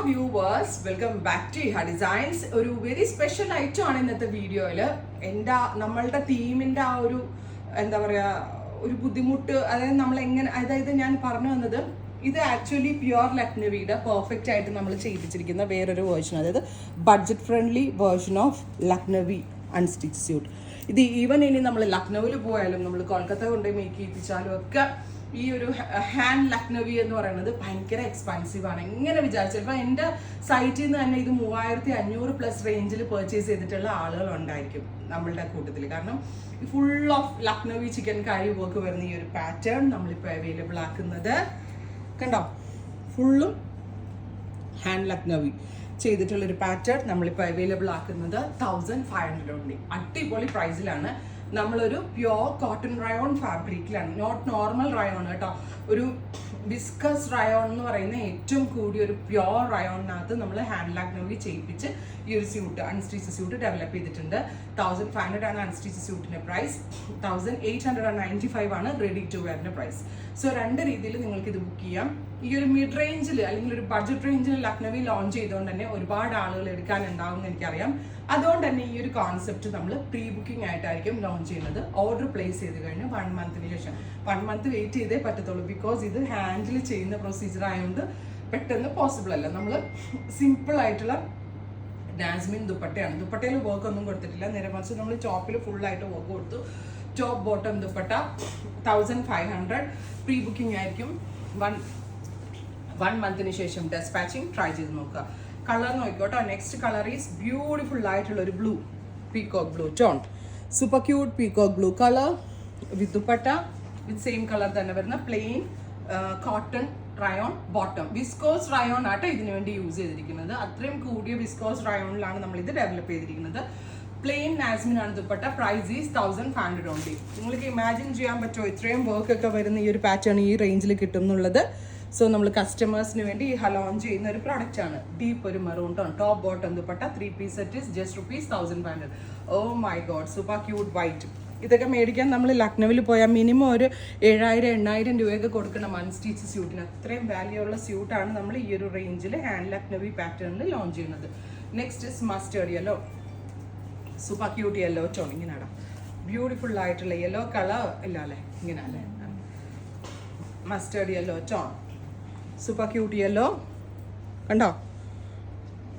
viewers, welcome back to Iha Designs. ഒരു very special item ആണ് ഇന്നത്തെ വീഡിയോയിൽ. നമ്മളുടെ ടീമിന്റെ ആ ഒരു എന്താ പറയാ ഒരു ബുദ്ധിമുട്ട്, അതായത് ഞാൻ പറഞ്ഞു വന്നത് ഇത് ആക്ച്വലി പ്യുവർ ലക്നവിയുടെ പെർഫെക്റ്റ് ആയിട്ട് നമ്മൾ ചെയ്യിപ്പിച്ചിരിക്കുന്ന വേറൊരു വേർഷൻ, അതായത് budget friendly version of Lucknowi unstitched suit. ഇത് ഈവൻ ഇനി നമ്മൾ ലക്നൌവിൽ പോയാലും നമ്മൾ കൊൽക്കത്ത കൊണ്ടുപോയി മേക്ക് ചെയ്യിപ്പിച്ചാലും ഒക്കെ ഈ ഒരു ഹാൻഡ് ലക്നവി എന്ന് പറയുന്നത് ഭയങ്കര എക്സ്പെൻസീവ് ആണ്. എങ്ങനെ വിചാരിച്ചാൽ ഇപ്പം എൻ്റെ സൈറ്റിൽ നിന്ന് തന്നെ ഇത് 3500+ റേഞ്ചിൽ പർച്ചേസ് ചെയ്തിട്ടുള്ള ആളുകൾ ഉണ്ടായിരിക്കും നമ്മളുടെ കൂട്ടത്തിൽ. കാരണം full of Lucknowi chicken curry work വരുന്ന ഈ ഒരു പാറ്റേൺ നമ്മളിപ്പോൾ അവൈലബിൾ ആക്കുന്നത് കണ്ടോ, ഫുള്ളും ഹാൻഡ് ലക്നവി ചെയ്തിട്ടുള്ളൊരു പാറ്റേൺ നമ്മളിപ്പോൾ അവൈലബിൾ ആക്കുന്നത് 1500 ഉണ്ട്. അടിപൊളി പ്രൈസിലാണ്. നമ്മളൊരു പ്യോർ കോട്ടൺ റയോൺ ഫാബ്രിക്കിലാണ്, നോട്ട് നോർമൽ റയോൺ കേട്ടോ, ഒരു വിസ്കസ് റയോൺ എന്ന് പറയുന്ന ഏറ്റവും കൂടിയ ഒരു പ്യോർ റയോണിനകത്ത് നമ്മൾ ഹാൻഡ് ലക്നവി ചെയ്യിപ്പിച്ച് ഈ ഒരു സ്യൂട്ട് അൺസ്റ്റിച്ച് സ്യൂട്ട് ഡെവലപ്പ് ചെയ്തിട്ടുണ്ട്. 1500 ആണ് അൺസ്റ്റിച്ച് സ്യൂട്ടിൻ്റെ പ്രൈസ്, 1895 ആണ് റെഡി ടു വെയറിൻ്റെ പ്രൈസ്. സോ രണ്ട് രീതിയിൽ നിങ്ങൾക്ക് ഇത് ബുക്ക് ചെയ്യാം. ഈ ഒരു മിഡ് റേഞ്ചിൽ അല്ലെങ്കിൽ ഒരു ബഡ്ജറ്റ് റേഞ്ചിൽ ലക്നവി ലോഞ്ച് ചെയ്തുകൊണ്ട് തന്നെ ഒരുപാട് ആളുകൾ എടുക്കാനുണ്ടാവും എന്ന് എനിക്കറിയാം. അതുകൊണ്ട് തന്നെ ഈ ഒരു കോൺസെപ്റ്റ് നമ്മൾ പ്രീ ബുക്കിംഗ് ആയിട്ടായിരിക്കും ലോഞ്ച് ചെയ്യുന്നത്. ഓർഡർ പ്ലേസ് ചെയ്ത് കഴിഞ്ഞ് 1 മന്തിന് ശേഷം 1 മന്ത് വെയിറ്റ് ചെയ്തേ പറ്റത്തുള്ളൂ. ബിക്കോസ് ഇത് ഹാൻഡിൽ ചെയ്യുന്ന പ്രൊസീജിയർ ആയതുകൊണ്ട് പെട്ടെന്ന് പോസിബിൾ അല്ല. നമ്മൾ സിമ്പിൾ ആയിട്ടുള്ള നാസ്മിൻ ദുപ്പട്ടയാണ്. ദുപ്പട്ടയിൽ വർക്ക് ഒന്നും കൊടുത്തിട്ടില്ല, നേരെ മറിച്ച് നമ്മൾ ടോപ്പിൽ ഫുള്ളായിട്ട് വർക്ക് കൊടുത്തു. Top bottom dupatta 1500 pre booking ആയിരിക്കും. 1 മന്തിന് ശേഷം ഡെസ്പാച്ചിങ് ട്രൈ ചെയ്ത് നോക്കുക. കളർ നോക്കിക്കോട്ടോ. നെക്സ്റ്റ് കളർ ഈസ് ബ്യൂട്ടിഫുൾ ആയിട്ടുള്ള ഒരു blue, peacock blue tone, super cute peacock blue colour with dupatta with same colour തന്നെ വരുന്ന plain cotton rayon bottom. Viscose rayon ആട്ടോ ഇതിനു വേണ്ടി യൂസ് ചെയ്തിരിക്കുന്നത്. അത്രയും കൂടിയ വിസ്കോസ് റയോണിലാണ് നമ്മൾ ഇത് ഡെവലപ്പ് ചെയ്തിരിക്കുന്നത്. പ്ലെയിൻ നാസ്മിൻ ആണ് ദുപ്പട്ട. Price is 1500 only. നിങ്ങൾക്ക് ഇമാജിൻ ചെയ്യാൻ പറ്റുമോ ഇത്രയും വർക്ക് ഒക്കെ വരുന്ന ഈ ഒരു പാറ്റേൺ ഈ റേഞ്ചിൽ കിട്ടും എന്നുള്ളത്? സോ നമ്മൾ കസ്റ്റമേഴ്സിന് വേണ്ടി ലോഞ്ച് ചെയ്യുന്ന ഒരു പ്രോഡക്റ്റ് ആണ്. ഡീപ്പ് ഒരു maroon tone, top bottom dupatta, 3 piece set is just ₹1500. Oh my god, super cute white. ഇതൊക്കെ മേടിക്കാൻ നമ്മൾ ലക്നവിൽ പോയാൽ മിനിമം ഒരു 7000-8000 രൂപയൊക്കെ കൊടുക്കണം അൺസ്റ്റിച്ച് സ്യൂട്ടിന്. അത്രയും വാല്യൂ ഉള്ള സ്യൂട്ടാണ് നമ്മൾ ഈ ഒരു റേഞ്ചിൽ ഹാൻഡ് ലക്നവി പാറ്റേണിൽ ലോഞ്ച് ചെയ്യുന്നത്. Next is mustard yellow, super cute yellow tone. ഇങ്ങനെയാണ് ബ്യൂട്ടിഫുൾ ആയിട്ടുള്ള യെല്ലോ കളർ ഇല്ല അല്ലേ, ഇങ്ങനെ അല്ലേ, mustard yellow tone, super cute yellow കണ്ടോ.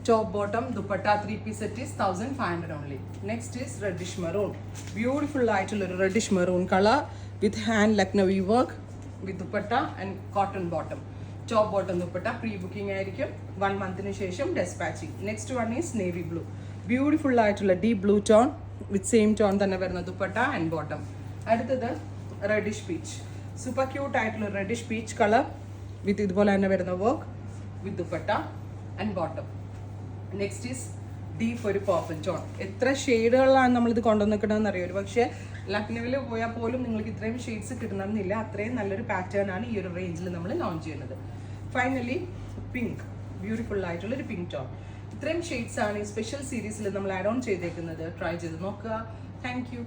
Top bottom dupatta 3 piece set is 1500 only. Next is reddish maroon, beautiful ആയിട്ടുള്ള ഒരു reddish maroon colour with hand Lucknowi work with dupatta and cotton bottom. Top bottom dupatta pre booking ആയിരിക്കും. 1 മന്തിന് ശേഷം despatching. Next one is navy blue, beautiful ആയിട്ടുള്ള deep blue tone with same tone തന്നെ വരുന്ന dupatta and bottom. അടുത്തത് reddish peach, super cute ആയിട്ടുള്ള reddish peach colour വിത്ത് ഇതുപോലെ തന്നെ വരുന്ന work with dupatta and bottom. Next is deep ഒരു പർപ്പിൾ ടോൺ. എത്ര ഷെയ്ഡുകളിലാണ് നമ്മളിത് കൊണ്ടുവന്നിക്കണമെന്ന് അറിയാം. ഒരു പക്ഷേ ലക്നവിൽ പോയാൽ പോലും നിങ്ങൾക്ക് ഇത്രയും ഷെയ്ഡ്സ് കിട്ടണമെന്നില്ല. അത്രയും നല്ലൊരു പാറ്റേൺ ആണ് ഈ ഒരു റേഞ്ചിൽ നമ്മൾ ലോഞ്ച് ചെയ്യുന്നത്. ഫൈനലി പിങ്ക്, ബ്യൂട്ടിഫുൾ ആയിട്ടുള്ള ഒരു പിങ്ക് ടോൺ. ഇത്രയും ഷെയ്ഡ്സ് ആണ് ഈ സ്പെഷ്യൽ സീരീസിൽ നമ്മൾ ആഡ് ഓൺ ചെയ്തേക്കുന്നത്. ട്രൈ ചെയ്ത് നോക്കുക. Thank you.